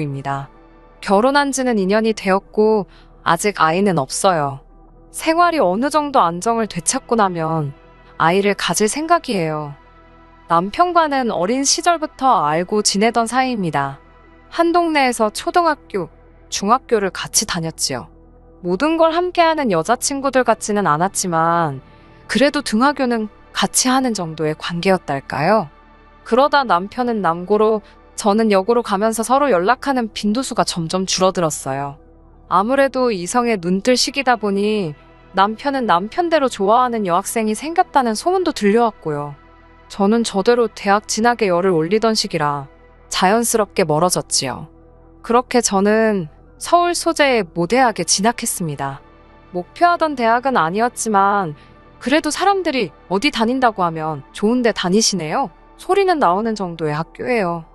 부부입니다. 결혼한 지는 2년이 되었고 아직 아이는 없어요. 생활이 어느 정도 안정을 되찾고 나면 아이를 가질 생각이에요. 남편과는 어린 시절부터 알고 지내던 사이입니다. 한 동네에서 초등학교, 중학교를 같이 다녔지요. 모든 걸 함께하는 여자친구들 같지는 않았지만 그래도 등하교는 같이 하는 정도의 관계였달까요? 그러다 남편은 남고로 저는 여고로 가면서 서로 연락하는 빈도수가 점점 줄어들었어요. 아무래도 이성의 눈뜰 시기다 보니 남편은 남편대로 좋아하는 여학생이 생겼다는 소문도 들려왔고요. 저는 저대로 대학 진학에 열을 올리던 시기라 자연스럽게 멀어졌지요. 그렇게 저는 서울 소재의 모대학에 진학했습니다. 목표하던 대학은 아니었지만 그래도 사람들이 어디 다닌다고 하면 좋은 데 다니시네요 소리는 나오는 정도의 학교예요.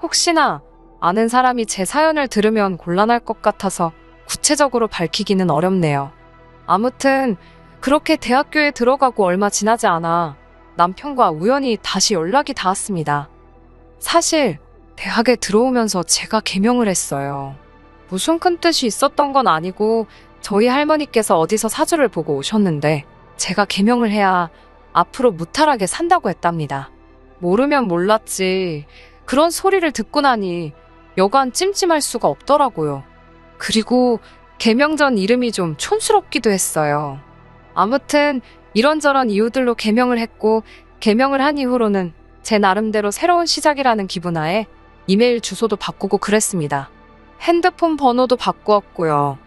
혹시나 아는 사람이 제 사연을 들으면 곤란할 것 같아서 구체적으로 밝히기는 어렵네요. 아무튼 그렇게 대학교에 들어가고 얼마 지나지 않아 남편과 우연히 다시 연락이 닿았습니다. 사실 대학에 들어오면서 제가 개명을 했어요. 무슨 큰 뜻이 있었던 건 아니고 저희 할머니께서 어디서 사주를 보고 오셨는데 제가 개명을 해야 앞으로 무탈하게 산다고 했답니다. 모르면 몰랐지 그런 소리를 듣고 나니 여간 찜찜할 수가 없더라고요. 그리고 개명 전 이름이 좀 촌스럽기도 했어요. 아무튼 이런저런 이유들로 개명을 했고 개명을 한 이후로는 제 나름대로 새로운 시작이라는 기분하에 이메일 주소도 바꾸고 그랬습니다. 핸드폰 번호도 바꾸었고요.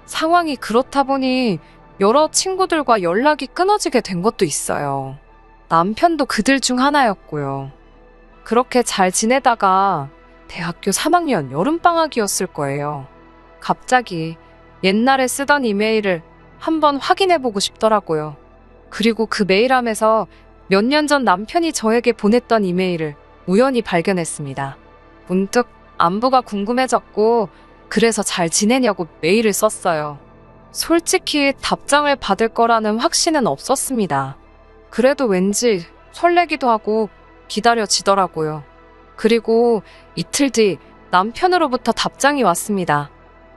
상황이 그렇다 보니 여러 친구들과 연락이 끊어지게 된 것도 있어요. 남편도 그들 중 하나였고요. 그렇게 잘 지내다가 대학교 3학년 여름방학이었을 거예요. 갑자기 옛날에 쓰던 이메일을 한번 확인해보고 싶더라고요. 그리고 그 메일함에서 몇 년 전 남편이 저에게 보냈던 이메일을 우연히 발견했습니다. 문득 안부가 궁금해졌고 그래서 잘 지내냐고 메일을 썼어요. 솔직히 답장을 받을 거라는 확신은 없었습니다. 그래도 왠지 설레기도 하고 기다려지더라고요. 그리고 이틀 뒤 남편으로부터 답장이 왔습니다.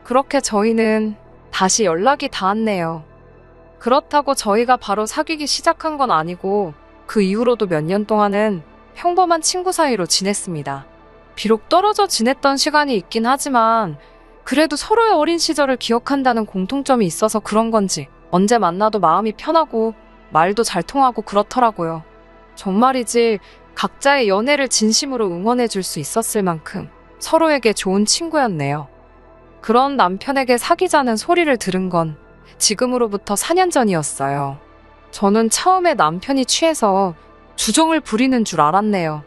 그렇게 저희는 다시 연락이 닿았네요. 그렇다고 저희가 바로 사귀기 시작한 건 아니고 그 이후로도 몇 년 동안은 평범한 친구 사이로 지냈습니다. 비록 떨어져 지냈던 시간이 있긴 하지만 그래도 서로의 어린 시절을 기억한다는 공통점이 있어서 그런 건지 언제 만나도 마음이 편하고 말도 잘 통하고 그렇더라고요. 정말이지 각자의 연애를 진심으로 응원해 줄 수 있었을 만큼 서로에게 좋은 친구였네요. 그런 남편에게 사귀자는 소리를 들은 건 지금으로부터 4년 전이었어요. 저는 처음에 남편이 취해서 주정을 부리는 줄 알았네요.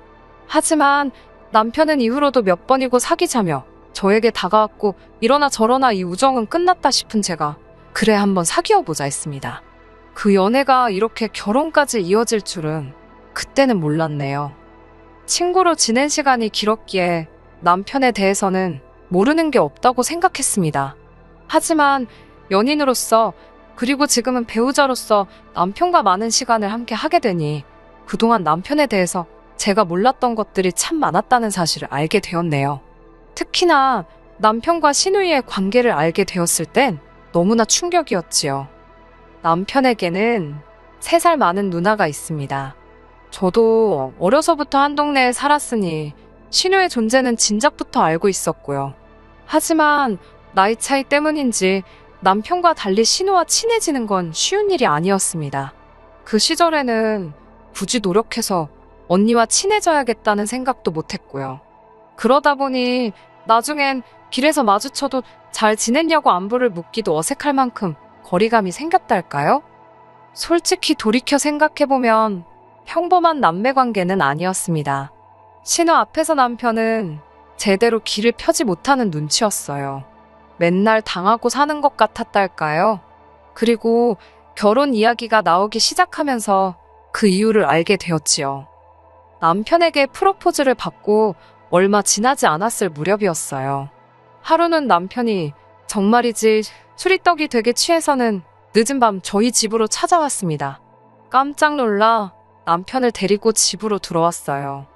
하지만 남편은 이후로도 몇 번이고 사귀자며 저에게 다가왔고 이러나 저러나 이 우정은 끝났다 싶은 제가 그래 한번 사귀어보자 했습니다. 그 연애가 이렇게 결혼까지 이어질 줄은 그때는 몰랐네요. 친구로 지낸 시간이 길었기에 남편에 대해서는 모르는 게 없다고 생각했습니다. 하지만 연인으로서 그리고 지금은 배우자로서 남편과 많은 시간을 함께 하게 되니 그동안 남편에 대해서 제가 몰랐던 것들이 참 많았다는 사실을 알게 되었네요. 특히나 남편과 시누이의 관계를 알게 되었을 땐 너무나 충격이었지요. 남편에게는 3살 많은 누나가 있습니다. 저도 어려서부터 한 동네에 살았으니 시누의 존재는 진작부터 알고 있었고요. 하지만 나이 차이 때문인지 남편과 달리 시누와 친해지는 건 쉬운 일이 아니었습니다. 그 시절에는 굳이 노력해서 언니와 친해져야겠다는 생각도 못했고요. 그러다 보니 나중엔 길에서 마주쳐도 잘 지냈냐고 안부를 묻기도 어색할 만큼 거리감이 생겼달까요? 솔직히 돌이켜 생각해보면 평범한 남매관계는 아니었습니다. 신우 앞에서 남편은 제대로 길을 펴지 못하는 눈치였어요. 맨날 당하고 사는 것 같았달까요? 그리고 결혼 이야기가 나오기 시작하면서 그 이유를 알게 되었지요. 남편에게 프로포즈를 받고 얼마 지나지 않았을 무렵이었어요. 하루는 남편이 정말이지 술이떡이 되게 취해서는 늦은 밤 저희 집으로 찾아왔습니다. 깜짝 놀라 남편을 데리고 집으로 들어왔어요.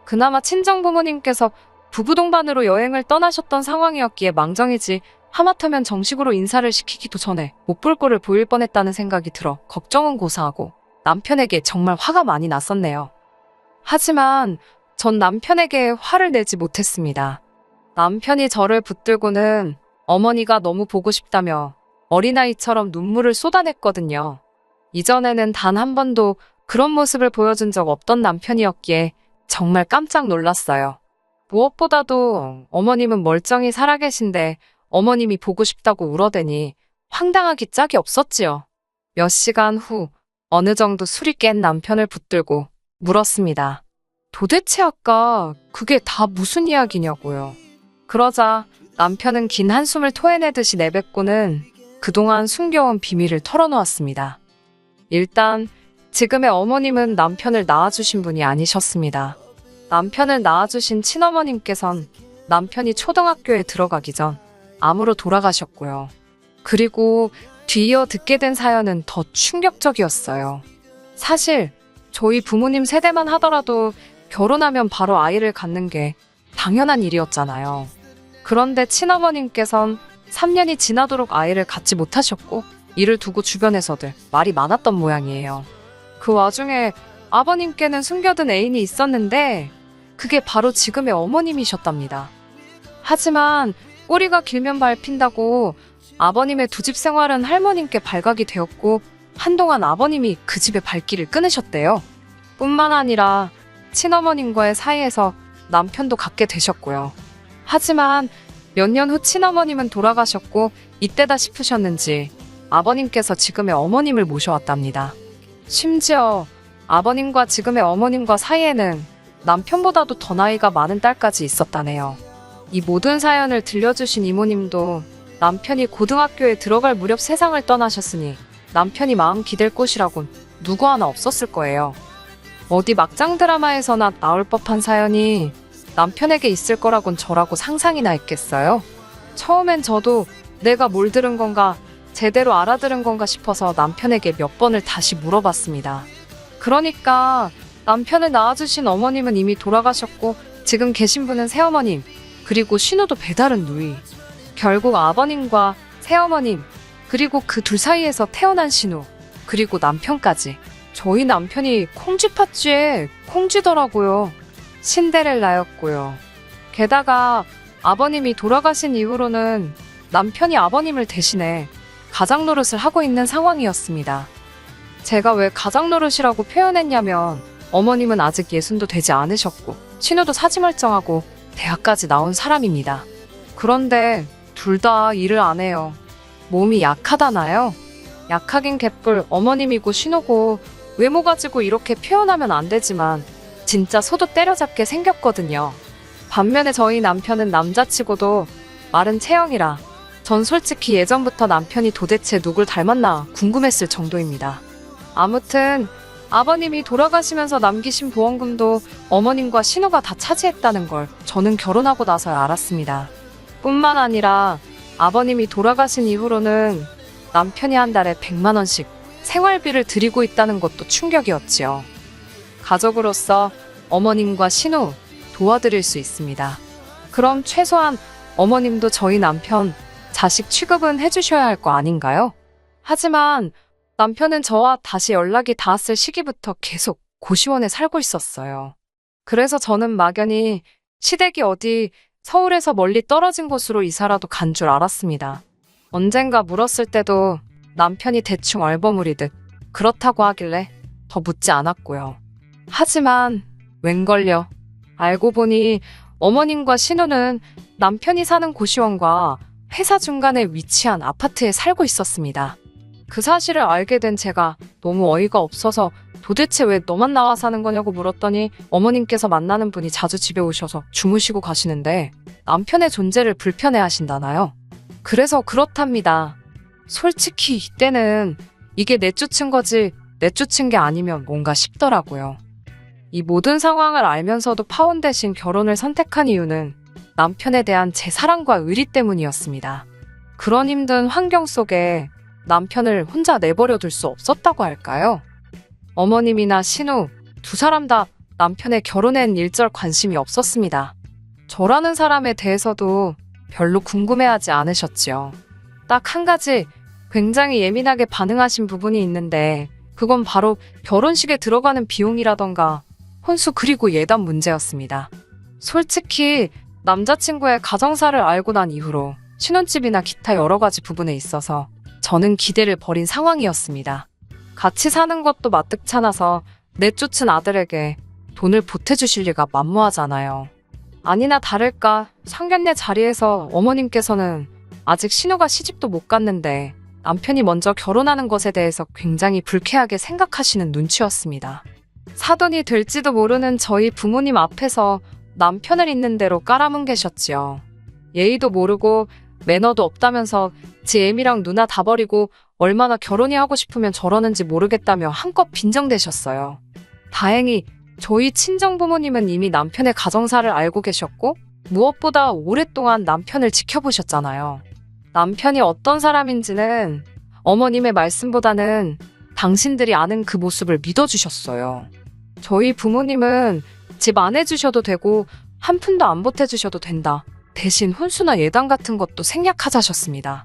그나마 친정 부모님께서 부부 동반으로 여행을 떠나셨던 상황이었기에 망정이지 하마터면 정식으로 인사를 시키기도 전에 못 볼 꼴을 보일 뻔했다는 생각이 들어 걱정은 고사하고 남편에게 정말 화가 많이 났었네요. 하지만 전 남편에게 화를 내지 못했습니다. 남편이 저를 붙들고는 어머니가 너무 보고 싶다며 어린아이처럼 눈물을 쏟아냈거든요. 이전에는 단 한 번도 그런 모습을 보여준 적 없던 남편이었기에 정말 깜짝 놀랐어요. 무엇보다도 어머님은 멀쩡히 살아계신데 어머님이 보고 싶다고 울어대니 황당하기 짝이 없었지요. 몇 시간 후 어느 정도 술이 깬 남편을 붙들고 물었습니다. 도대체 아까 그게 다 무슨 이야기냐고요. 그러자 남편은 긴 한숨을 토해내듯이 내뱉고는 그동안 숨겨온 비밀을 털어놓았습니다. 일단 지금의 어머님은 남편을 낳아주신 분이 아니셨습니다. 남편을 낳아주신 친어머님께선 남편이 초등학교에 들어가기 전 암으로 돌아가셨고요. 그리고 뒤이어 듣게 된 사연은 더 충격적이었어요. 사실 저희 부모님 세대만 하더라도 결혼하면 바로 아이를 갖는 게 당연한 일이었잖아요. 그런데 친어머님께선 3년이 지나도록 아이를 갖지 못하셨고 이를 두고 주변에서들 말이 많았던 모양이에요. 그 와중에 아버님께는 숨겨둔 애인이 있었는데 그게 바로 지금의 어머님이셨답니다. 하지만 꼬리가 길면 밟힌다고 아버님의 두 집 생활은 할머님께 발각이 되었고 한동안 아버님이 그 집의 발길을 끊으셨대요. 뿐만 아니라 친어머님과의 사이에서 남편도 갖게 되셨고요. 하지만 몇 년 후 친어머님은 돌아가셨고 이때다 싶으셨는지 아버님께서 지금의 어머님을 모셔왔답니다. 심지어 아버님과 지금의 어머님과 사이에는 남편보다도 더 나이가 많은 딸까지 있었다네요. 이 모든 사연을 들려주신 이모님도 남편이 고등학교에 들어갈 무렵 세상을 떠나셨으니 남편이 마음 기댈 곳이라곤 누구 하나 없었을 거예요. 어디 막장 드라마에서나 나올 법한 사연이 남편에게 있을 거라곤 저라고 상상이나 했겠어요? 처음엔 저도 내가 뭘 들은 건가, 제대로 알아들은 건가 싶어서 남편에게 몇 번을 다시 물어봤습니다. 그러니까 남편을 낳아주신 어머님은 이미 돌아가셨고 지금 계신 분은 새어머님, 그리고 신우도 배다른 누이. 결국 아버님과 새어머님, 그리고 그 둘 사이에서 태어난 신우, 그리고 남편까지. 저희 남편이 콩쥐팥쥐에 콩쥐더라고요. 신데렐라였고요. 게다가 아버님이 돌아가신 이후로는 남편이 아버님을 대신해 가장 노릇을 하고 있는 상황이었습니다. 제가 왜 가장 노릇이라고 표현했냐면 어머님은 아직 60도 되지 않으셨고 신우도 사지멀쩡하고 대학까지 나온 사람입니다. 그런데 둘 다 일을 안 해요. 몸이 약하다나요? 약하긴 개뿔 어머님이고 신우고 외모 가지고 이렇게 표현하면 안 되지만 진짜 소도 때려잡게 생겼거든요. 반면에 저희 남편은 남자치고도 마른 체형이라 전 솔직히 예전부터 남편이 도대체 누굴 닮았나 궁금했을 정도입니다. 아무튼 아버님이 돌아가시면서 남기신 보험금도 어머님과 신우가 다 차지했다는 걸 저는 결혼하고 나서야 알았습니다. 뿐만 아니라 아버님이 돌아가신 이후로는 남편이 한 달에 100만 원씩 생활비를 드리고 있다는 것도 충격이었지요. 가족으로서 어머님과 신우 도와드릴 수 있습니다. 그럼 최소한 어머님도 저희 남편 자식 취급은 해주셔야 할 거 아닌가요? 하지만 남편은 저와 다시 연락이 닿았을 시기부터 계속 고시원에 살고 있었어요. 그래서 저는 막연히 시댁이 어디 서울에서 멀리 떨어진 곳으로 이사라도 간 줄 알았습니다. 언젠가 물었을 때도 남편이 대충 얼버무리듯 그렇다고 하길래 더 묻지 않았고요. 하지만 웬걸요. 알고 보니 어머님과 신우는 남편이 사는 고시원과 회사 중간에 위치한 아파트에 살고 있었습니다. 그 사실을 알게 된 제가 너무 어이가 없어서 도대체 왜 너만 나와 사는 거냐고 물었더니 어머님께서 만나는 분이 자주 집에 오셔서 주무시고 가시는데 남편의 존재를 불편해 하신다나요? 그래서 그렇답니다. 솔직히 이때는 이게 내쫓은 거지 내쫓은 게 아니면 뭔가 싶더라고요. 이 모든 상황을 알면서도 파혼 대신 결혼을 선택한 이유는 남편에 대한 제 사랑과 의리 때문이었습니다. 그런 힘든 환경 속에 남편을 혼자 내버려 둘 수 없었다고 할까요? 어머님이나 신우 두 사람 다 남편의 결혼엔 일절 관심이 없었습니다. 저라는 사람에 대해서도 별로 궁금해하지 않으셨지요. 딱 한 가지 굉장히 예민하게 반응하신 부분이 있는데 그건 바로 결혼식에 들어가는 비용이라던가 혼수 그리고 예단 문제였습니다. 솔직히 남자친구의 가정사를 알고 난 이후로 신혼집이나 기타 여러 가지 부분에 있어서 저는 기대를 버린 상황이었습니다. 같이 사는 것도 마뜩찮아서 내쫓은 아들에게 돈을 보태주실 리가 만무하잖아요. 아니나 다를까 상견례 자리에서 어머님께서는 아직 신우가 시집도 못 갔는데 남편이 먼저 결혼하는 것에 대해서 굉장히 불쾌하게 생각하시는 눈치였습니다. 사돈이 될지도 모르는 저희 부모님 앞에서 남편을 있는 대로 깔아뭉개셨지요. 예의도 모르고 매너도 없다면서 지 애미랑 누나 다 버리고 얼마나 결혼이 하고 싶으면 저러는지 모르겠다며 한껏 빈정대셨어요. 다행히 저희 친정부모님은 이미 남편의 가정사를 알고 계셨고 무엇보다 오랫동안 남편을 지켜보셨잖아요. 남편이 어떤 사람인지는 어머님의 말씀보다는 당신들이 아는 그 모습을 믿어주셨어요. 저희 부모님은 집 안 해주셔도 되고 한 푼도 안 보태주셔도 된다. 대신 혼수나 예단 같은 것도 생략하자셨습니다.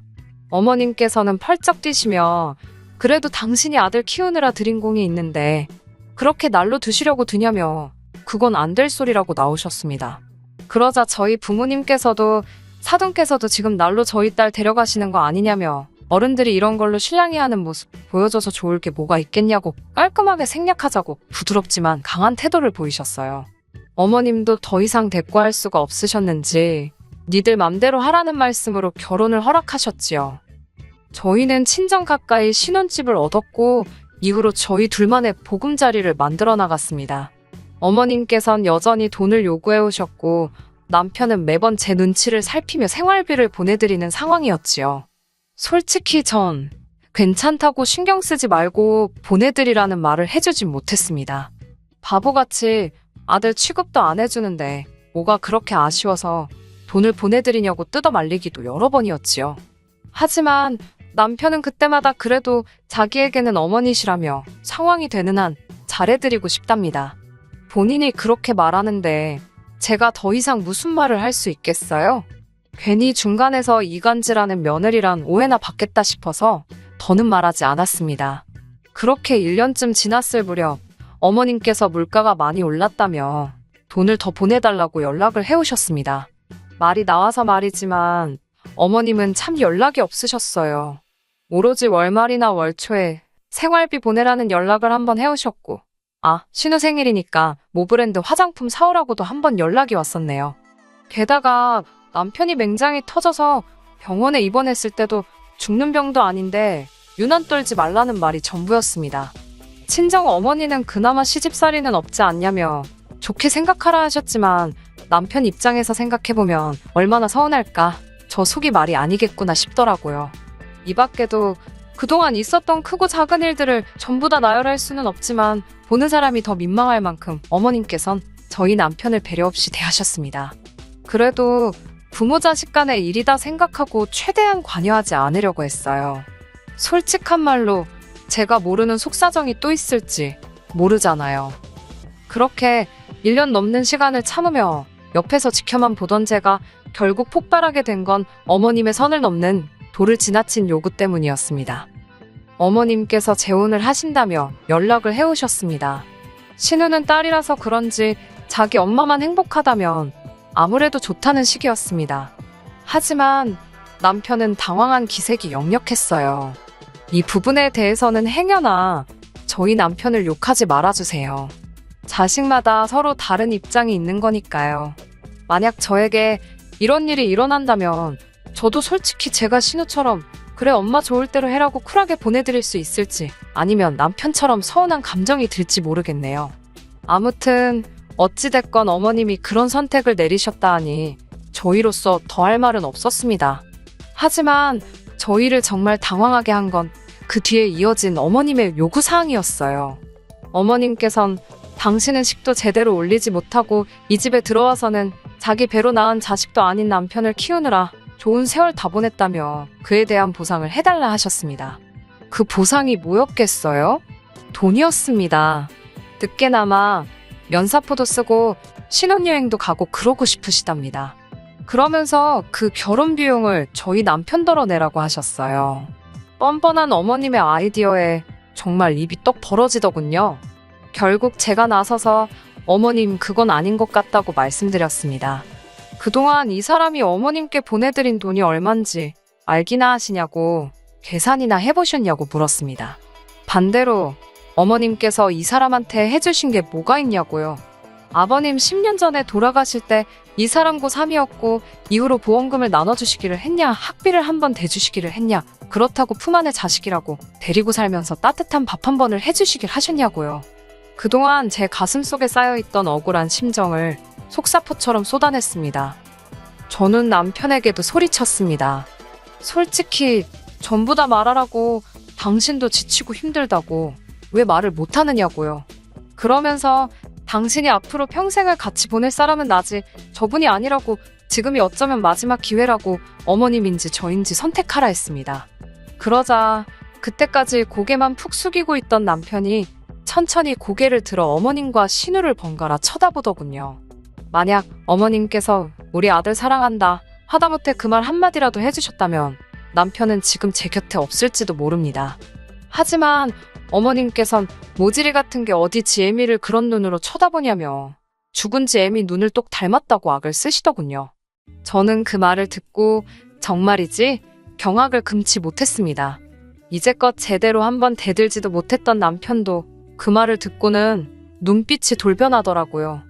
어머님께서는 펄쩍 뛰시며 그래도 당신이 아들 키우느라 들인 공이 있는데 그렇게 날로 드시려고 드냐며 그건 안 될 소리라고 나오셨습니다. 그러자 저희 부모님께서도 사돈께서도 지금 날로 저희 딸 데려가시는 거 아니냐며 어른들이 이런 걸로 실랑이하는 모습 보여줘서 좋을 게 뭐가 있겠냐고 깔끔하게 생략하자고 부드럽지만 강한 태도를 보이셨어요. 어머님도 더 이상 대꾸할 수가 없으셨는지 니들 맘대로 하라는 말씀으로 결혼을 허락하셨지요. 저희는 친정 가까이 신혼집을 얻었고 이후로 저희 둘만의 보금자리를 만들어 나갔습니다. 어머님께선 여전히 돈을 요구해 오셨고 남편은 매번 제 눈치를 살피며 생활비를 보내드리는 상황이었지요. 솔직히 전 괜찮다고 신경 쓰지 말고 보내드리라는 말을 해주진 못했습니다. 바보같이 아들 취급도 안 해주는데 뭐가 그렇게 아쉬워서 돈을 보내드리냐고 뜯어 말리기도 여러 번이었지요. 하지만 남편은 그때마다 그래도 자기에게는 어머니시라며 상황이 되는 한 잘해드리고 싶답니다. 본인이 그렇게 말하는데 제가 더 이상 무슨 말을 할 수 있겠어요? 괜히 중간에서 이간질하는 며느리란 오해나 받겠다 싶어서 더는 말하지 않았습니다. 그렇게 1년쯤 지났을 무렵 어머님께서 물가가 많이 올랐다며 돈을 더 보내달라고 연락을 해오셨습니다. 말이 나와서 말이지만 어머님은 참 연락이 없으셨어요. 오로지 월말이나 월초에 생활비 보내라는 연락을 한번 해오셨고 신우 생일이니까 모브랜드 화장품 사오라고도 한번 연락이 왔었네요. 게다가 남편이 맹장이 터져서 병원에 입원했을 때도 죽는 병도 아닌데 유난 떨지 말라는 말이 전부였습니다. 친정 어머니는 그나마 시집살이는 없지 않냐며 좋게 생각하라 하셨지만 남편 입장에서 생각해보면 얼마나 서운할까 저 속이 말이 아니겠구나 싶더라고요. 이 밖에도 그동안 있었던 크고 작은 일들을 전부 다 나열할 수는 없지만 보는 사람이 더 민망할 만큼 어머님께선 저희 남편을 배려 없이 대하셨습니다. 그래도 부모 자식 간의 일이다 생각하고 최대한 관여하지 않으려고 했어요. 솔직한 말로 제가 모르는 속사정이 또 있을지 모르잖아요. 그렇게 1년 넘는 시간을 참으며 옆에서 지켜만 보던 제가 결국 폭발하게 된 건 어머님의 선을 넘는 도를 지나친 요구 때문이었습니다. 어머님께서 재혼을 하신다며 연락을 해오셨습니다. 신우는 딸이라서 그런지 자기 엄마만 행복하다면 아무래도 좋다는 식이었습니다. 하지만 남편은 당황한 기색이 역력했어요. 이 부분에 대해서는 행여나 저희 남편을 욕하지 말아주세요. 자식마다 서로 다른 입장이 있는 거니까요. 만약 저에게 이런 일이 일어난다면 저도 솔직히 제가 신우처럼 그래 엄마 좋을 대로 해라고 쿨하게 보내드릴 수 있을지 아니면 남편처럼 서운한 감정이 들지 모르겠네요. 아무튼 어찌됐건 어머님이 그런 선택을 내리셨다 하니 저희로서 더할 말은 없었습니다. 하지만 저희를 정말 당황하게 한 건 그 뒤에 이어진 어머님의 요구사항이었어요. 어머님께선 당신은 식도 제대로 올리지 못하고 이 집에 들어와서는 자기 배로 낳은 자식도 아닌 남편을 키우느라 좋은 세월 다 보냈다며 그에 대한 보상을 해달라 하셨습니다. 그 보상이 뭐였겠어요? 돈이었습니다. 늦게나마 면사포도 쓰고 신혼여행도 가고 그러고 싶으시답니다. 그러면서 그 결혼 비용을 저희 남편더러 내라고 하셨어요. 뻔뻔한 어머님의 아이디어에 정말 입이 떡 벌어지더군요. 결국 제가 나서서 어머님 그건 아닌 것 같다고 말씀드렸습니다. 그동안 이 사람이 어머님께 보내드린 돈이 얼만지 알기나 하시냐고 계산이나 해보셨냐고 물었습니다. 반대로 어머님께서 이 사람한테 해주신 게 뭐가 있냐고요. 아버님 10년 전에 돌아가실 때 이 사람 고3이었고 이후로 보험금을 나눠주시기를 했냐, 학비를 한 번 대주시기를 했냐, 그렇다고 품 안의 자식이라고 데리고 살면서 따뜻한 밥 한 번을 해주시길 하셨냐고요. 그동안 제 가슴속에 쌓여있던 억울한 심정을 속사포처럼 쏟아냈습니다. 저는 남편에게도 소리쳤습니다. 솔직히 전부 다 말하라고, 당신도 지치고 힘들다고 왜 말을 못하느냐고요. 그러면서 당신이 앞으로 평생을 같이 보낼 사람은 나지 저분이 아니라고, 지금이 어쩌면 마지막 기회라고 어머님인지 저인지 선택하라 했습니다. 그러자 그때까지 고개만 푹 숙이고 있던 남편이 천천히 고개를 들어 어머님과 신우를 번갈아 쳐다보더군요. 만약 어머님께서 우리 아들 사랑한다 하다못해 그 말 한마디라도 해주셨다면 남편은 지금 제 곁에 없을지도 모릅니다. 하지만 어머님께선 모지리 같은 게 어디 지 애미를 그런 눈으로 쳐다보냐며 죽은 지 애미 눈을 똑 닮았다고 악을 쓰시더군요. 저는 그 말을 듣고 정말이지 경악을 금치 못했습니다. 이제껏 제대로 한번 대들지도 못했던 남편도 그 말을 듣고는 눈빛이 돌변하더라고요.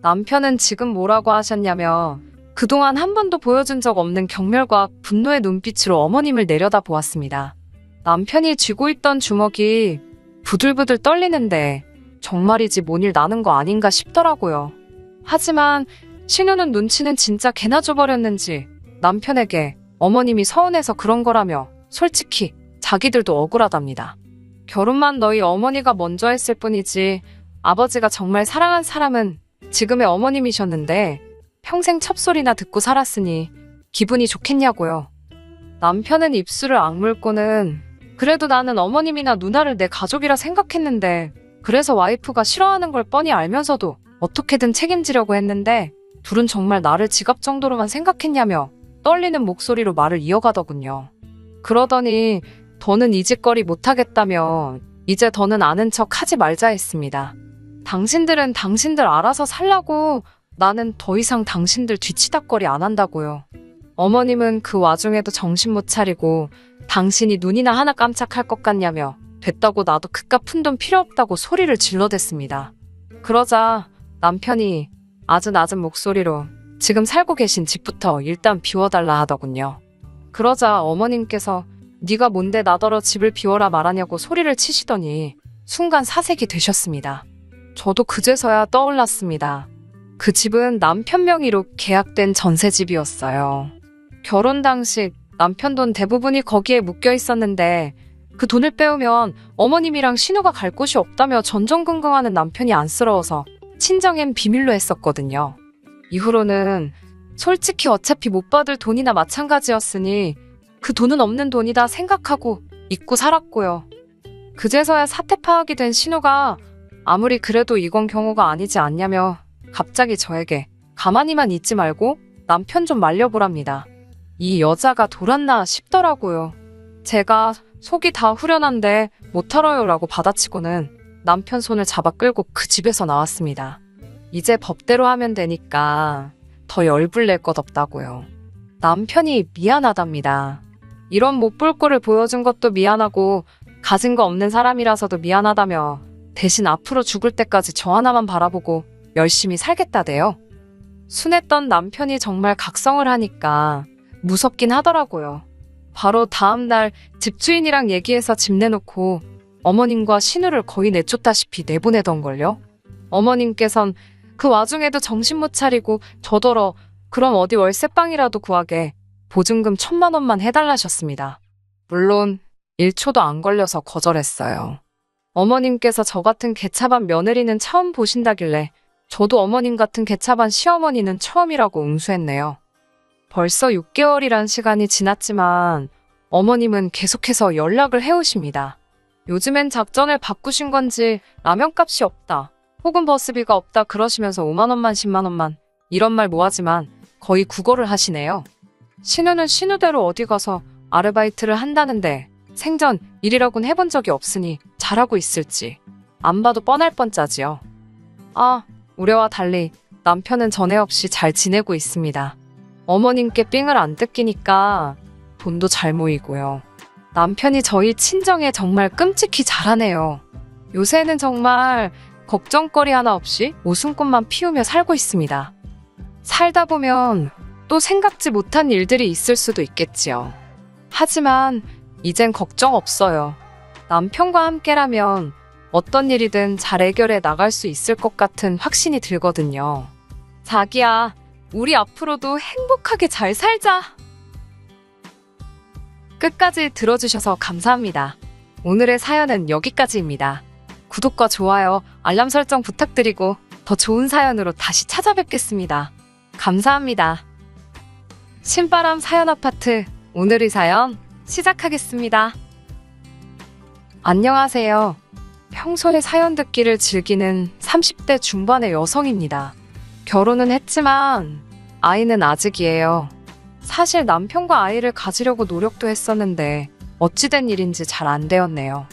남편은 지금 뭐라고 하셨냐며 그동안 한 번도 보여준 적 없는 경멸과 분노의 눈빛으로 어머님을 내려다보았습니다. 남편이 쥐고 있던 주먹이 부들부들 떨리는데 정말이지 뭔 일 나는 거 아닌가 싶더라고요. 하지만 신우는 눈치는 진짜 개나 줘버렸는지 남편에게 어머님이 서운해서 그런 거라며 솔직히 자기들도 억울하답니다. 결혼만 너희 어머니가 먼저 했을 뿐이지 아버지가 정말 사랑한 사람은 지금의 어머님이셨는데 평생 첩소리나 듣고 살았으니 기분이 좋겠냐고요. 남편은 입술을 악물고는 그래도 나는 어머님이나 누나를 내 가족이라 생각했는데 그래서 와이프가 싫어하는 걸 뻔히 알면서도 어떻게든 책임지려고 했는데 둘은 정말 나를 지갑 정도로만 생각했냐며 떨리는 목소리로 말을 이어가더군요. 그러더니 더는 이 짓거리 못하겠다며 이제 더는 아는 척 하지 말자 했습니다. 당신들은 당신들 알아서 살라고, 나는 더 이상 당신들 뒤치다거리 안 한다고요. 어머님은 그 와중에도 정신 못 차리고 당신이 눈이나 하나 깜짝할 것 같냐며 됐다고 나도 그깟 푼돈 필요 없다고 소리를 질러댔습니다. 그러자 남편이 아주 낮은 목소리로 지금 살고 계신 집부터 일단 비워달라 하더군요. 그러자 어머님께서 네가 뭔데 나더러 집을 비워라 말하냐고 소리를 치시더니 순간 사색이 되셨습니다. 저도 그제서야 떠올랐습니다. 그 집은 남편 명의로 계약된 전세집이었어요. 결혼 당시 남편 돈 대부분이 거기에 묶여 있었는데 그 돈을 빼오면 어머님이랑 신우가 갈 곳이 없다며 전전긍긍하는 남편이 안쓰러워서 친정엔 비밀로 했었거든요. 이후로는 솔직히 어차피 못 받을 돈이나 마찬가지였으니 그 돈은 없는 돈이다 생각하고 잊고 살았고요. 그제서야 사태 파악이 된 신우가 아무리 그래도 이건 경우가 아니지 않냐며 갑자기 저에게 가만히만 있지 말고 남편 좀 말려보랍니다. 이 여자가 돌았나 싶더라고요. 제가 속이 다 후련한데 못하러요 라고 받아치고는 남편 손을 잡아 끌고 그 집에서 나왔습니다. 이제 법대로 하면 되니까 더 열불 낼 것 없다고요. 남편이 미안하답니다. 이런 못 볼 꼴을 보여준 것도 미안하고 가진 거 없는 사람이라서도 미안하다며 대신 앞으로 죽을 때까지 저 하나만 바라보고 열심히 살겠다대요. 순했던 남편이 정말 각성을 하니까 무섭긴 하더라고요. 바로 다음날 집주인이랑 얘기해서 집 내놓고 어머님과 신우를 거의 내쫓다시피 내보내던걸요. 어머님께선 그 와중에도 정신 못 차리고 저더러 그럼 어디 월세방이라도 구하게 보증금 1,000만 원만 해달라셨습니다. 물론 1초도 안 걸려서 거절했어요. 어머님께서 저 같은 개차반 며느리는 처음 보신다길래 저도 어머님 같은 개차반 시어머니는 처음이라고 응수했네요. 벌써 6개월이란 시간이 지났지만 어머님은 계속해서 연락을 해오십니다. 요즘엔 작전을 바꾸신 건지 라면값이 없다, 혹은 버스비가 없다 그러시면서 5만 원만 10만 원만 이런 말 뭐하지만 거의 국어를 하시네요. 신우는 신우대로 어디 가서 아르바이트를 한다는데 생전 일이라곤 해본 적이 없으니 잘하고 있을지 안 봐도 뻔할 뻔짜지요. 아, 우려와 달리 남편은 전에 없이 잘 지내고 있습니다. 어머님께 삥을 안 뜯기니까 돈도 잘 모이고요. 남편이 저희 친정에 정말 끔찍히 잘하네요. 요새는 정말 걱정거리 하나 없이 웃음꽃만 피우며 살고 있습니다. 살다 보면 또 생각지 못한 일들이 있을 수도 있겠지요. 하지만 이젠 걱정 없어요. 남편과 함께라면 어떤 일이든 잘 해결해 나갈 수 있을 것 같은 확신이 들거든요. 자기야, 우리 앞으로도 행복하게 잘 살자. 끝까지 들어주셔서 감사합니다. 오늘의 사연은 여기까지입니다. 구독과 좋아요, 알람 설정 부탁드리고 더 좋은 사연으로 다시 찾아뵙겠습니다. 감사합니다. 신바람 사연 아파트, 오늘의 사연 시작하겠습니다. 안녕하세요. 평소에 사연 듣기를 즐기는 30대 중반의 여성입니다. 결혼은 했지만 아이는 아직이에요. 사실 남편과 아이를 가지려고 노력도 했었는데 어찌된 일인지 잘 안 되었네요.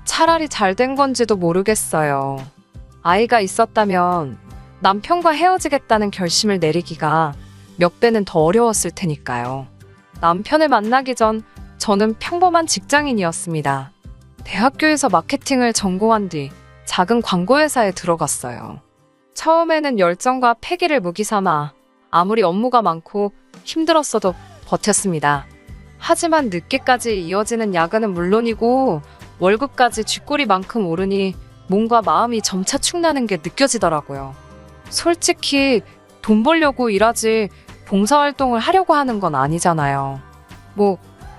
차라리 잘 된 건지도 모르겠어요. 아이가 있었다면 남편과 헤어지겠다는 결심을 내리기가 몇 배는 더 어려웠을 테니까요. 남편을 만나기 전 저는 평범한 직장인이었습니다. 대학교에서 마케팅을 전공한 뒤 작은 광고회사에 들어갔어요. 처음에는 열정과 패기를 무기 삼아 아무리 업무가 많고 힘들었어도 버텼습니다. 하지만 늦게까지 이어지는 야근은 물론이고 월급까지 쥐꼬리만큼 오르니 몸과 마음이 점차 축나는 게 느껴지더라고요. 솔직히 돈 벌려고 일하지 봉사활동을 하려고 하는 건 아니잖아요.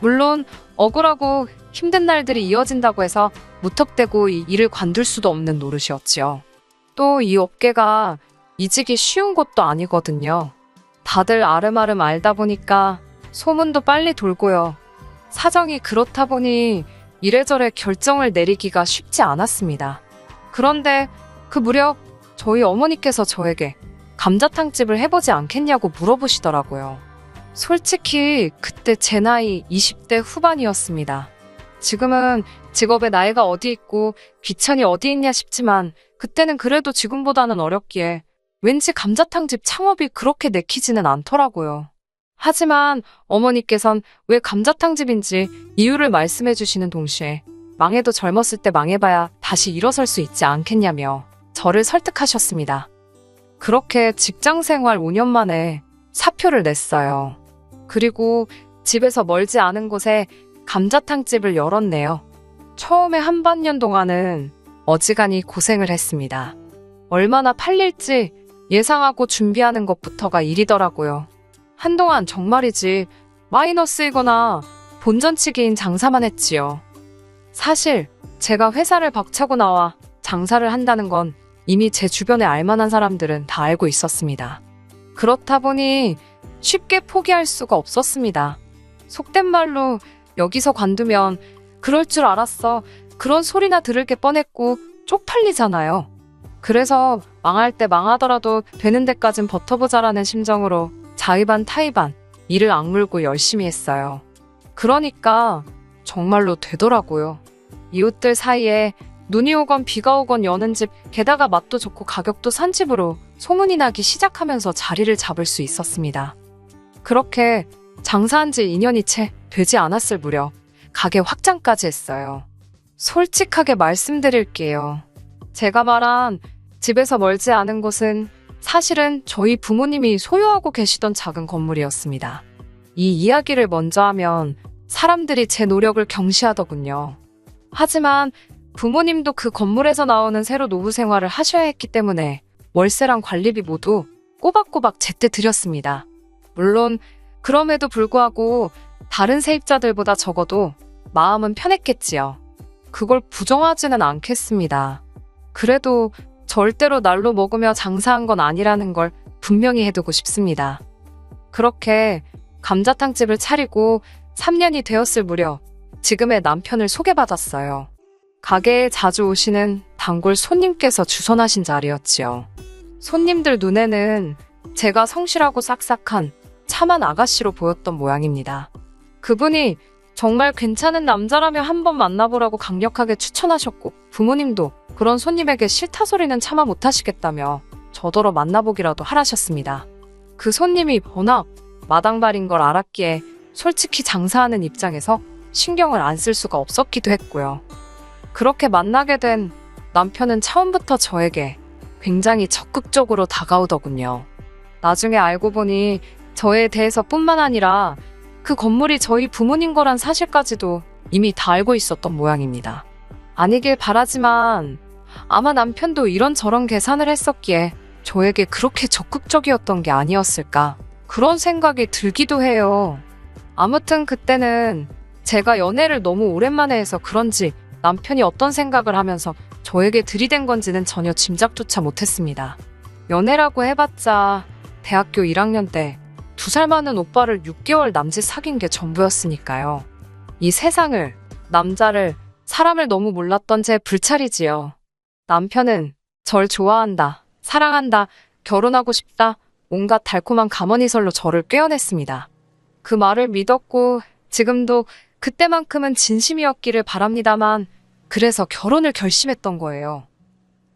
물론 억울하고 힘든 날들이 이어진다고 해서 무턱대고 이 일을 관둘 수도 없는 노릇이었지요. 또 이 업계가 이직이 쉬운 것도 아니거든요. 다들 아름아름 알다 보니까 소문도 빨리 돌고요. 사정이 그렇다 보니 이래저래 결정을 내리기가 쉽지 않았습니다. 그런데 그 무렵 저희 어머니께서 저에게 감자탕집을 해보지 않겠냐고 물어보시더라고요. 솔직히 그때 제 나이 20대 후반이었습니다. 지금은 직업의 나이가 어디 있고 귀천이 어디 있냐 싶지만 그때는 그래도 지금보다는 어렵기에 왠지 감자탕집 창업이 그렇게 내키지는 않더라고요. 하지만 어머니께선 왜 감자탕집인지 이유를 말씀해 주시는 동시에 망해도 젊었을 때 망해봐야 다시 일어설 수 있지 않겠냐며 저를 설득하셨습니다. 그렇게 직장 생활 5년 만에 사표를 냈어요. 그리고 집에서 멀지 않은 곳에 감자탕집을 열었네요. 처음에 한 반년 동안은 어지간히 고생을 했습니다. 얼마나 팔릴지 예상하고 준비하는 것부터가 일이더라고요. 한동안 정말이지 마이너스이거나 본전치기인 장사만 했지요. 사실 제가 회사를 박차고 나와 장사를 한다는 건 이미 제 주변에 알만한 사람들은 다 알고 있었습니다. 그렇다 보니 쉽게 포기할 수가 없었습니다. 속된 말로 여기서 관두면 그럴 줄 알았어. 그런 소리나 들을 게 뻔했고 쪽팔리잖아요. 그래서 망할 때 망하더라도 되는 데까진 버텨보자라는 심정으로 자의반 타의반 이를 악물고 열심히 했어요. 그러니까 정말로 되더라고요. 이웃들 사이에 눈이 오건 비가 오건 여는 집, 게다가 맛도 좋고 가격도 싼 집으로 소문이 나기 시작하면서 자리를 잡을 수 있었습니다. 그렇게 장사한 지 2년이 채 되지 않았을 무렵 가게 확장까지 했어요. 솔직하게 말씀드릴게요. 제가 말한 집에서 멀지 않은 곳은 사실은 저희 부모님이 소유하고 계시던 작은 건물이었습니다. 이 이야기를 먼저 하면 사람들이 제 노력을 경시하더군요. 하지만 부모님도 그 건물에서 나오는 새로 노후 생활을 하셔야 했기 때문에 월세랑 관리비 모두 꼬박꼬박 제때 드렸습니다. 물론 그럼에도 불구하고 다른 세입자들보다 적어도 마음은 편했겠지요. 그걸 부정하지는 않겠습니다. 그래도 절대로 날로 먹으며 장사한 건 아니라는 걸 분명히 해두고 싶습니다. 그렇게 감자탕집을 차리고 3년이 되었을 무렵 지금의 남편을 소개받았어요. 가게에 자주 오시는 단골 손님께서 주선하신 자리였지요. 손님들 눈에는 제가 성실하고 싹싹한 참한 아가씨로 보였던 모양입니다. 그분이 정말 괜찮은 남자라며 한번 만나보라고 강력하게 추천하셨고, 부모님도 그런 손님에게 싫다 소리는 차마 못하시겠다며 저더러 만나보기라도 하라셨습니다. 그 손님이 워낙 마당발인 걸 알았기에 솔직히 장사하는 입장에서 신경을 안 쓸 수가 없었기도 했고요. 그렇게 만나게 된 남편은 처음부터 저에게 굉장히 적극적으로 다가오더군요. 나중에 알고 보니 저에 대해서 뿐만 아니라 그 건물이 저희 부모님 거란 사실까지도 이미 다 알고 있었던 모양입니다. 아니길 바라지만 아마 남편도 이런저런 계산을 했었기에 저에게 그렇게 적극적이었던 게 아니었을까, 그런 생각이 들기도 해요. 아무튼 그때는 제가 연애를 너무 오랜만에 해서 그런지 남편이 어떤 생각을 하면서 저에게 들이댄 건지는 전혀 짐작조차 못했습니다. 연애라고 해봤자 대학교 1학년 때 2살 많은 오빠를 6개월 남짓 사귄 게 전부였으니까요. 이 세상을, 남자를, 사람을 너무 몰랐던 제 불찰이지요. 남편은 절 좋아한다, 사랑한다, 결혼하고 싶다, 온갖 달콤한 가머니설로 저를 꿰어냈습니다. 그 말을 믿었고 지금도 그때만큼은 진심이었기를 바랍니다만, 그래서 결혼을 결심했던 거예요.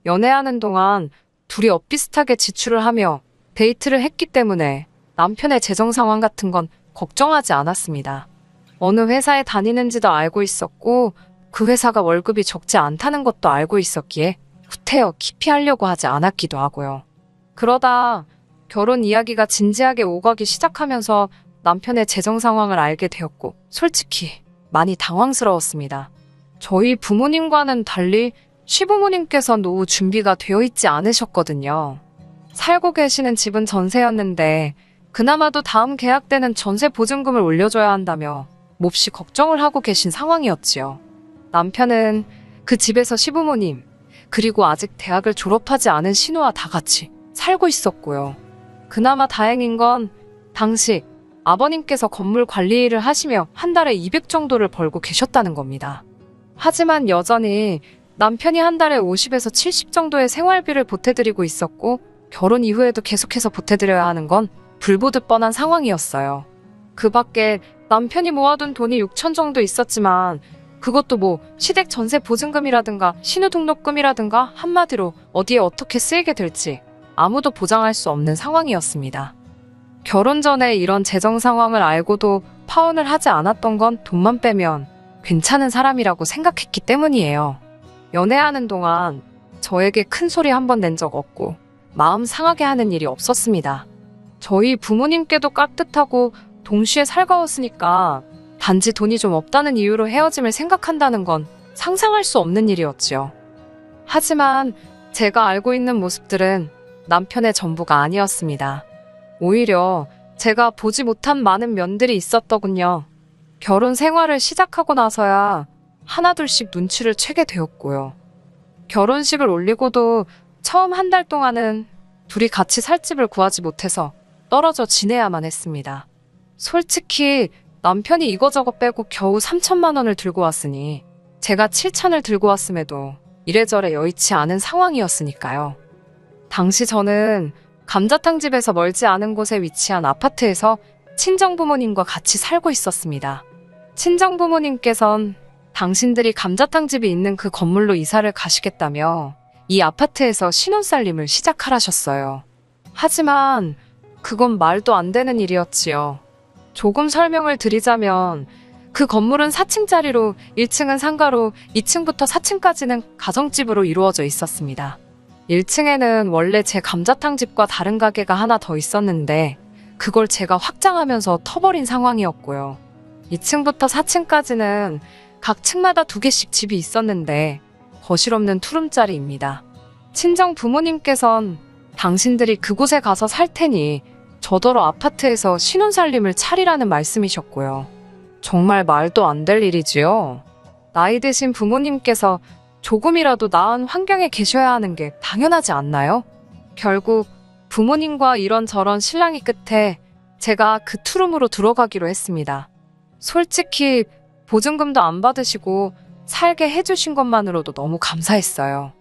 연애하는 동안 둘이 엇비슷하게 지출을 하며 데이트를 했기 때문에 남편의 재정 상황 같은 건 걱정하지 않았습니다. 어느 회사에 다니는지도 알고 있었고 그 회사가 월급이 적지 않다는 것도 알고 있었기에 후퇴어 깊이 하려고 하지 않았기도 하고요. 그러다 결혼 이야기가 진지하게 오가기 시작하면서 남편의 재정 상황을 알게 되었고 솔직히 많이 당황스러웠습니다. 저희 부모님과는 달리 시부모님께서 노후 준비가 되어 있지 않으셨거든요. 살고 계시는 집은 전세였는데 그나마도 다음 계약 때는 전세 보증금을 올려줘야 한다며 몹시 걱정을 하고 계신 상황이었지요. 남편은 그 집에서 시부모님, 그리고 아직 대학을 졸업하지 않은 신우와 다 같이 살고 있었고요. 그나마 다행인 건 당시 아버님께서 건물 관리 일을 하시며 한 달에 200 정도를 벌고 계셨다는 겁니다. 하지만 여전히 남편이 한 달에 50에서 70 정도의 생활비를 보태드리고 있었고 결혼 이후에도 계속해서 보태드려야 하는 건 불보듯 뻔한 상황이었어요. 그 밖에 남편이 모아둔 돈이 6천 정도 있었지만 그것도 뭐 시댁 전세 보증금이라든가 신우 등록금이라든가 한마디로 어디에 어떻게 쓰이게 될지 아무도 보장할 수 없는 상황이었습니다. 결혼 전에 이런 재정 상황을 알고도 파혼을 하지 않았던 건 돈만 빼면 괜찮은 사람이라고 생각했기 때문이에요. 연애하는 동안 저에게 큰 소리 한 번 낸 적 없고 마음 상하게 하는 일이 없었습니다. 저희 부모님께도 깍듯하고 동시에 살가웠으니까 단지 돈이 좀 없다는 이유로 헤어짐을 생각한다는 건 상상할 수 없는 일이었지요. 하지만 제가 알고 있는 모습들은 남편의 전부가 아니었습니다. 오히려 제가 보지 못한 많은 면들이 있었더군요. 결혼 생활을 시작하고 나서야 하나둘씩 눈치를 채게 되었고요. 결혼식을 올리고도 처음 한 달 동안은 둘이 같이 살 집을 구하지 못해서 떨어져 지내야만 했습니다. 솔직히 남편이 이거저거 빼고 겨우 3천만 원을 들고 왔으니 제가 7천을 들고 왔음에도 이래저래 여의치 않은 상황이었으니까요. 당시 저는 감자탕 집에서 멀지 않은 곳에 위치한 아파트에서 친정부모님과 같이 살고 있었습니다. 친정부모님께선 당신들이 감자탕 집이 있는 그 건물로 이사를 가시겠다며 이 아파트에서 신혼살림을 시작하라셨어요. 하지만 그건 말도 안 되는 일이었지요. 조금 설명을 드리자면 그 건물은 4층짜리로 1층은 상가로 2층부터 4층까지는 가정집으로 이루어져 있었습니다. 1층에는 원래 제 감자탕 집과 다른 가게가 하나 더 있었는데 그걸 제가 확장하면서 터버린 상황이었고요. 2층부터 4층까지는 각 층마다 2개씩 집이 있었는데 거실 없는 투룸짜리입니다. 친정 부모님께선 당신들이 그곳에 가서 살 테니 저더러 아파트에서 신혼살림을 차리라는 말씀이셨고요. 정말 말도 안 될 일이지요. 나이 드신 부모님께서 조금이라도 나은 환경에 계셔야 하는 게 당연하지 않나요? 결국 부모님과 이런저런 실랑이 끝에 제가 그 투룸으로 들어가기로 했습니다. 솔직히 보증금도 안 받으시고 살게 해주신 것만으로도 너무 감사했어요.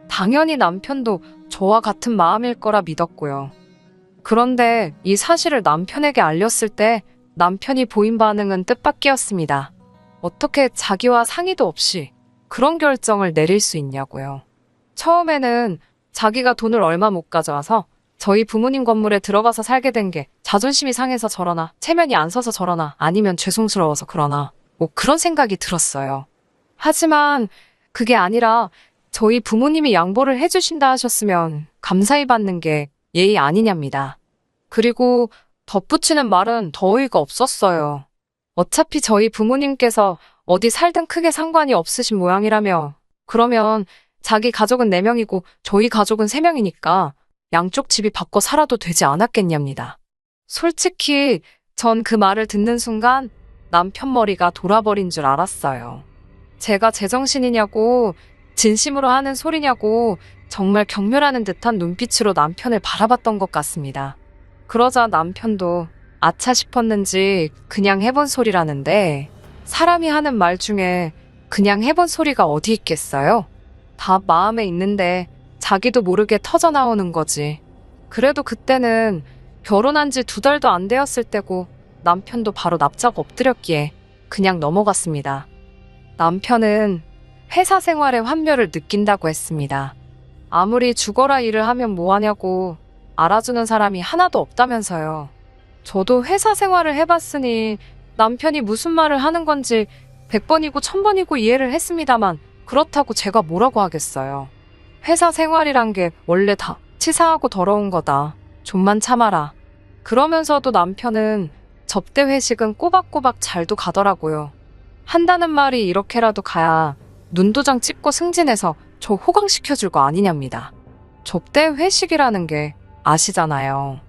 당연히 남편도 저와 같은 마음일 거라 믿었고요. 그런데 이 사실을 남편에게 알렸을 때 남편이 보인 반응은 뜻밖이었습니다. 어떻게 자기와 상의도 없이 그런 결정을 내릴 수 있냐고요. 처음에는 자기가 돈을 얼마 못 가져와서 저희 부모님 건물에 들어가서 살게 된 게 자존심이 상해서 저러나, 체면이 안 서서 저러나, 아니면 죄송스러워서 그러나, 뭐 그런 생각이 들었어요. 하지만 그게 아니라 저희 부모님이 양보를 해주신다 하셨으면 감사히 받는 게 예의 아니냐입니다. 그리고 덧붙이는 말은 더 어이가 없었어요. 어차피 저희 부모님께서 어디 살든 크게 상관이 없으신 모양이라며, 그러면 자기 가족은 4명이고 저희 가족은 3명이니까 양쪽 집이 바꿔 살아도 되지 않았겠냐입니다. 솔직히 전 그 말을 듣는 순간 남편 머리가 돌아버린 줄 알았어요. 제가 제정신이냐고, 진심으로 하는 소리냐고 정말 경멸하는 듯한 눈빛으로 남편을 바라봤던 것 같습니다. 그러자 남편도 아차 싶었는지 그냥 해본 소리라는데, 사람이 하는 말 중에 그냥 해본 소리가 어디 있겠어요? 다 마음에 있는데 자기도 모르게 터져나오는 거지. 그래도 그때는 결혼한 지 2달도 안 되었을 때고 남편도 바로 납작 엎드렸기에 그냥 넘어갔습니다. 남편은 회사 생활의 환멸을 느낀다고 했습니다. 아무리 죽어라 일을 하면 뭐하냐고 알아주는 사람이 하나도 없다면서요. 저도 회사 생활을 해봤으니 남편이 무슨 말을 하는 건지 100번이고 1000번이고 이해를 했습니다만, 그렇다고 제가 뭐라고 하겠어요. 회사 생활이란 게 원래 다 치사하고 더러운 거다. 좀만 참아라. 그러면서도 남편은 접대 회식은 꼬박꼬박 잘도 가더라고요. 한다는 말이 이렇게라도 가야 눈도장 찍고 승진해서 저 호강시켜줄 거 아니냐입니다. 접대 회식이라는 게 아시잖아요.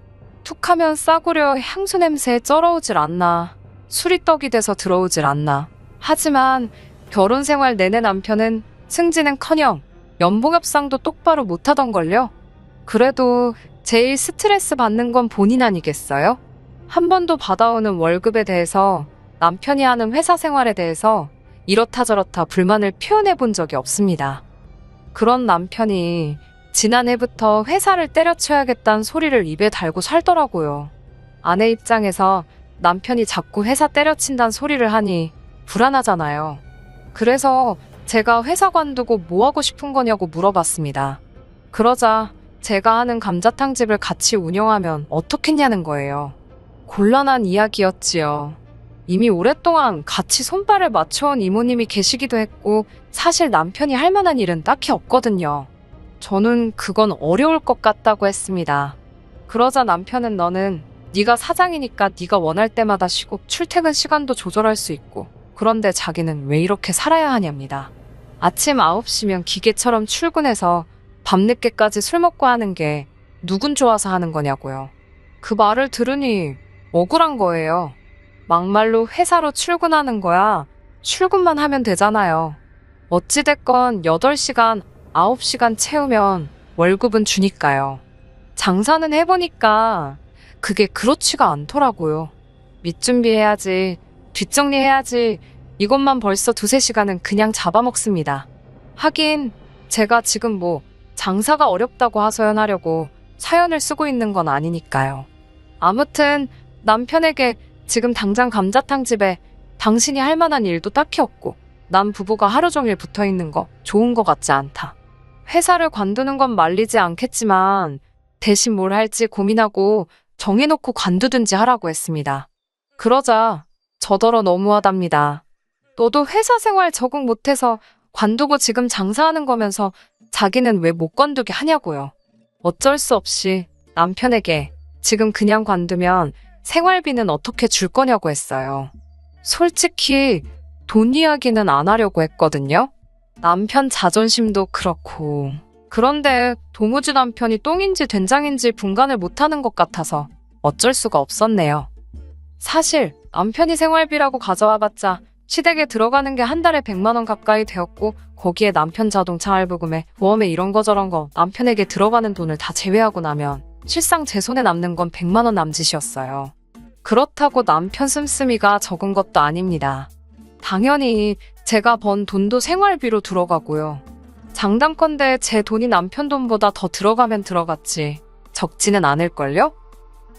툭하면 싸구려 향수 냄새에 쩔어오질 않나, 술이 떡이 돼서 들어오질 않나. 하지만 결혼 생활 내내 남편은 승진은커녕 연봉 협상도 똑바로 못하던걸요. 그래도 제일 스트레스 받는 건 본인 아니겠어요? 한 번도 받아오는 월급에 대해서, 남편이 하는 회사 생활에 대해서 이렇다 저렇다 불만을 표현해 본 적이 없습니다. 그런 남편이 지난해부터 회사를 때려쳐야겠다는 소리를 입에 달고 살더라고요. 아내 입장에서 남편이 자꾸 회사 때려친다는 소리를 하니 불안하잖아요. 그래서 제가 회사 관두고 뭐 하고 싶은 거냐고 물어봤습니다. 그러자 제가 하는 감자탕집을 같이 운영하면 어떻겠냐는 거예요. 곤란한 이야기였지요. 이미 오랫동안 같이 손발을 맞춰온 이모님이 계시기도 했고, 사실 남편이 할 만한 일은 딱히 없거든요. 저는 그건 어려울 것 같다고 했습니다. 그러자 남편은 너는 네가 사장이니까 네가 원할 때마다 쉬고 출퇴근 시간도 조절할 수 있고, 그런데 자기는 왜 이렇게 살아야 하냐입니다. 아침 9시면 기계처럼 출근해서 밤늦게까지 술 먹고 하는 게 누군 좋아서 하는 거냐고요. 그 말을 들으니 억울한 거예요. 막말로 회사로 출근하는 거야 출근만 하면 되잖아요. 어찌됐건 8시간, 9시간 채우면 월급은 주니까요. 장사는 해보니까 그게 그렇지가 않더라고요. 밑준비해야지, 뒷정리해야지, 이것만 벌써 2-3시간은 그냥 잡아먹습니다. 하긴 제가 지금 뭐 장사가 어렵다고 하소연하려고 사연을 쓰고 있는 건 아니니까요. 아무튼 남편에게 지금 당장 감자탕집에 당신이 할 만한 일도 딱히 없고 남 부부가 하루 종일 붙어있는 거 좋은 거 같지 않다. 회사를 관두는 건 말리지 않겠지만 대신 뭘 할지 고민하고 정해놓고 관두든지 하라고 했습니다. 그러자 저더러 너무하답니다. 너도 회사 생활 적응 못해서 관두고 지금 장사하는 거면서 자기는 왜 못 관두게 하냐고요. 어쩔 수 없이 남편에게 지금 그냥 관두면 생활비는 어떻게 줄 거냐고 했어요. 솔직히 돈 이야기는 안 하려고 했거든요. 남편 자존심도 그렇고. 그런데 도무지 남편이 똥인지 된장인지 분간을 못하는 것 같아서 어쩔 수가 없었네요. 사실 남편이 생활비라고 가져와봤자 시댁에 들어가는 게 한 달에 100만 원 가까이 되었고, 거기에 남편 자동차 할부금에 보험에 이런 거 저런 거 남편에게 들어가는 돈을 다 제외하고 나면 실상 제 손에 남는 건 100만 원 남짓이었어요. 그렇다고 남편 씀씀이가 적은 것도 아닙니다. 당연히 제가 번 돈도 생활비로 들어가고요. 장담컨대 제 돈이 남편 돈보다 더 들어가면 들어갔지 적지는 않을걸요?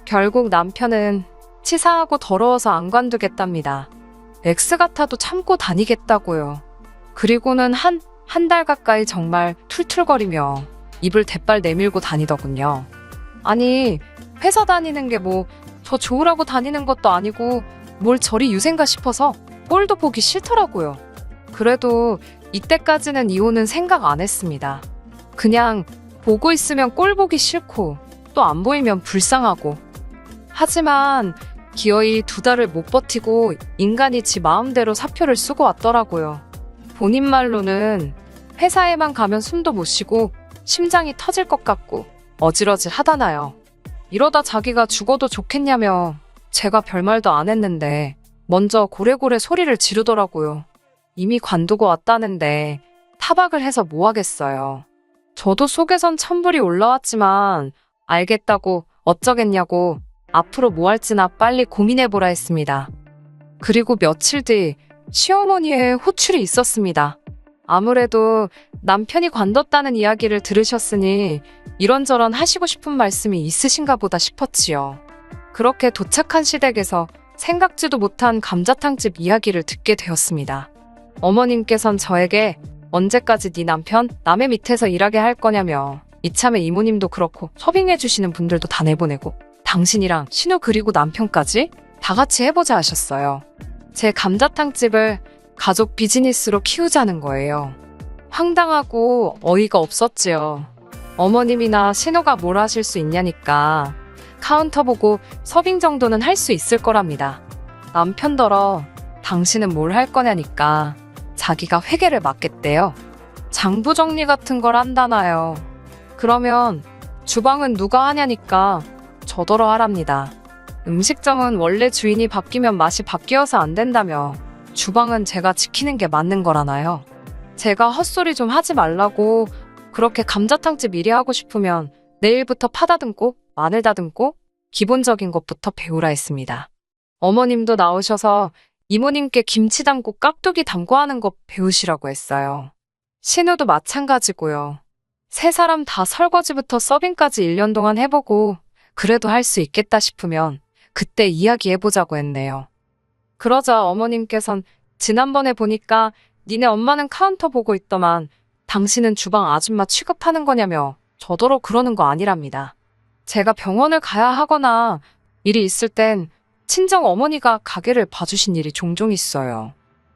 결국 남편은 치사하고 더러워서 안 관두겠답니다. X 같아도 참고 다니겠다고요. 그리고는 한 달 가까이 정말 툴툴거리며 입을 대빨 내밀고 다니더군요. 아니, 회사 다니는 게 뭐 저 좋으라고 다니는 것도 아니고 뭘 저리 유생가 싶어서 꼴도 보기 싫더라고요. 그래도 이때까지는 이혼은 생각 안 했습니다. 그냥 보고 있으면 꼴 보기 싫고 또 안 보이면 불쌍하고. 하지만 기어이 2달을 못 버티고 인간이 지 마음대로 사표를 쓰고 왔더라고요. 본인 말로는 회사에만 가면 숨도 못 쉬고 심장이 터질 것 같고 어질어질 하다나요. 이러다 자기가 죽어도 좋겠냐며 제가 별말도 안 했는데 먼저 고래고래 소리를 지르더라고요. 이미 관두고 왔다는데 타박을 해서 뭐 하겠어요. 저도 속에선 천불이 올라왔지만 알겠다고 어쩌겠냐고 앞으로 뭐 할지나 빨리 고민해보라 했습니다. 그리고 며칠 뒤 시어머니의 호출이 있었습니다. 아무래도 남편이 관뒀다는 이야기를 들으셨으니 이런저런 하시고 싶은 말씀이 있으신가 보다 싶었지요. 그렇게 도착한 시댁에서 생각지도 못한 감자탕집 이야기를 듣게 되었습니다. 어머님께선 저에게 언제까지 네 남편 남의 밑에서 일하게 할 거냐며 이참에 이모님도 그렇고 서빙해 주시는 분들도 다 내보내고 당신이랑 신우 그리고 남편까지 다 같이 해보자 하셨어요. 제 감자탕집을 가족 비즈니스로 키우자는 거예요. 황당하고 어이가 없었지요. 어머님이나 신우가 뭘 하실 수 있냐니까 카운터 보고 서빙 정도는 할 수 있을 거랍니다. 남편더러 당신은 뭘 할 거냐니까 자기가 회계를 맡겠대요. 장부 정리 같은 걸 한다나요. 그러면 주방은 누가 하냐니까 저더러 하랍니다. 음식점은 원래 주인이 바뀌면 맛이 바뀌어서 안 된다며 주방은 제가 지키는 게 맞는 거라나요. 제가 헛소리 좀 하지 말라고 그렇게 감자탕집 일이 하고 싶으면 내일부터 파 다듬고 마늘 다듬고 기본적인 것부터 배우라 했습니다. 어머님도 나오셔서 이모님께 김치 담고 깍두기 담고 하는 거 배우시라고 했어요. 신우도 마찬가지고요. 세 사람 다 설거지부터 서빙까지 1년 동안 해보고 그래도 할 수 있겠다 싶으면 그때 이야기해보자고 했네요. 그러자 어머님께선 지난번에 보니까 니네 엄마는 카운터 보고 있더만 당신은 주방 아줌마 취급하는 거냐며 저더러 그러는 거 아니랍니다. 제가 병원을 가야 하거나 일이 있을 땐 친정 어머니가 가게를 봐주신 일이 종종 있어요.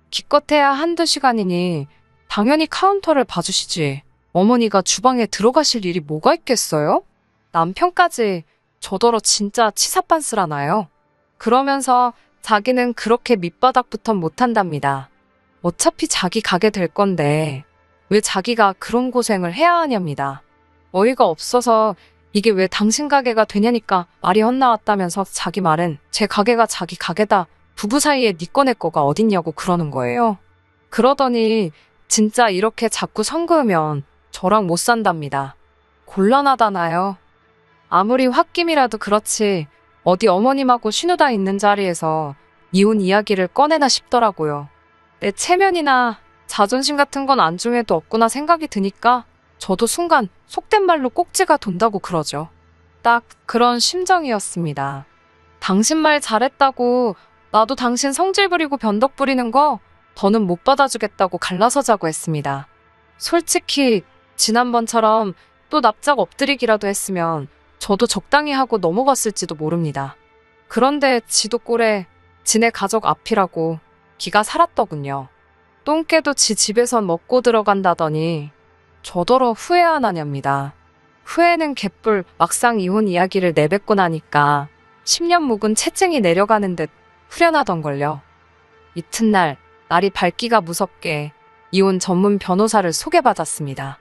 기껏해야 1~2시간이니 당연히 카운터를 봐주시지 어머니가 주방에 들어가실 일이 뭐가 있겠어요? 남편까지 저더러 진짜 치사빤스라나요? 그러면서 자기는 그렇게 밑바닥부터 못한답니다. 어차피 자기 가게 될 건데 왜 자기가 그런 고생을 해야 하냐입니다. 어이가 없어서 이게 왜 당신 가게가 되냐니까 말이 헛나왔다면서 자기 말은 제 가게가 자기 가게다. 부부 사이에 니 꺼내 거가 어딨냐고 그러는 거예요. 그러더니 진짜 이렇게 자꾸 선 그으면 저랑 못 산답니다. 곤란하다나요? 아무리 홧김이라도 그렇지 어디 어머님하고 신우다 있는 자리에서 이혼 이야기를 꺼내나 싶더라고요. 내 체면이나 자존심 같은 건 안중에도 없구나 생각이 드니까 저도 순간 속된 말로 꼭지가 돈다고 그러죠. 딱 그런 심정이었습니다. 당신 말 잘했다고 나도 당신 성질 부리고 변덕 부리는 거 더는 못 받아주겠다고 갈라서자고 했습니다. 솔직히 지난번처럼 또 납작 엎드리기라도 했으면 저도 적당히 하고 넘어갔을지도 모릅니다. 그런데 지도 꼴에 지네 가족 앞이라고 기가 살았더군요. 똥개도 지 집에선 먹고 들어간다더니 저더러 후회 안 하냐입니다. 후회는 개뿔 막상 이혼 이야기를 내뱉고 나니까 10년 묵은 채증이 내려가는 듯 후련하던걸요. 이튿날 날이 밝기가 무섭게 이혼 전문 변호사를 소개받았습니다.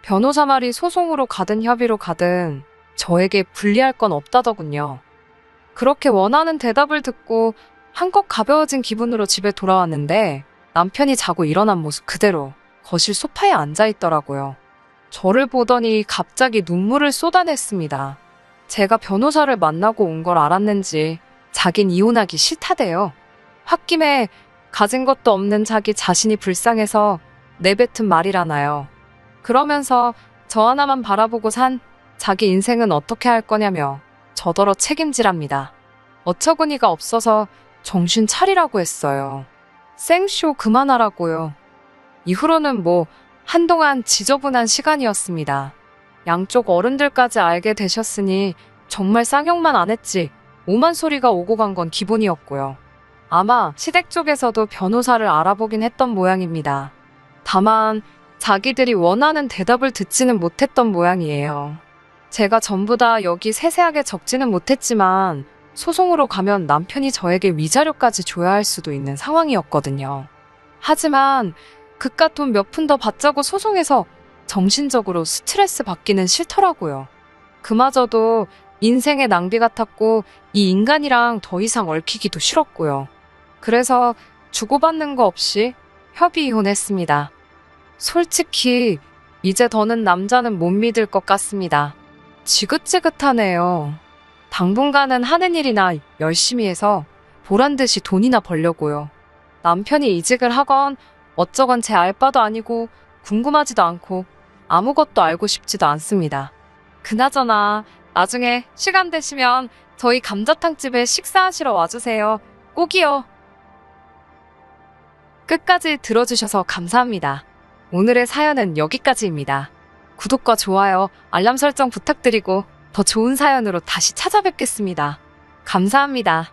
변호사 말이 소송으로 가든 협의로 가든 저에게 불리할 건 없다더군요. 그렇게 원하는 대답을 듣고 한껏 가벼워진 기분으로 집에 돌아왔는데 남편이 자고 일어난 모습 그대로 거실 소파에 앉아있더라고요. 저를 보더니 갑자기 눈물을 쏟아냈습니다. 제가 변호사를 만나고 온 걸 알았는지 자긴 이혼하기 싫다대요. 홧김에 가진 것도 없는 자기 자신이 불쌍해서 내뱉은 말이라나요. 그러면서 저 하나만 바라보고 산 자기 인생은 어떻게 할 거냐며 저더러 책임지랍니다. 어처구니가 없어서 정신 차리라고 했어요. 생쇼 그만하라고요. 이후로는 한동안 지저분한 시간이었습니다. 양쪽 어른들까지 알게 되셨으니 정말 쌍욕만 안 했지 오만 소리가 오고 간 건 기본이었고요. 아마 시댁 쪽에서도 변호사를 알아보긴 했던 모양입니다. 다만 자기들이 원하는 대답을 듣지는 못했던 모양이에요. 제가 전부 다 여기 세세하게 적지는 못했지만 소송으로 가면 남편이 저에게 위자료까지 줘야 할 수도 있는 상황이었거든요. 하지만 그깟 돈 몇 푼 더 받자고 소송해서 정신적으로 스트레스 받기는 싫더라고요. 그마저도 인생의 낭비 같았고 이 인간이랑 더 이상 얽히기도 싫었고요. 그래서 주고받는 거 없이 협의 이혼했습니다. 솔직히 이제 더는 남자는 못 믿을 것 같습니다. 지긋지긋하네요. 당분간은 하는 일이나 열심히 해서 보란듯이 돈이나 벌려고요. 남편이 이직을 하건 어쩌건 제 알바도 아니고 궁금하지도 않고 아무것도 알고 싶지도 않습니다. 그나저나 나중에 시간 되시면 저희 감자탕집에 식사하시러 와주세요. 꼭이요. 끝까지 들어주셔서 감사합니다. 오늘의 사연은 여기까지입니다. 구독과 좋아요, 알람 설정 부탁드리고 더 좋은 사연으로 다시 찾아뵙겠습니다. 감사합니다.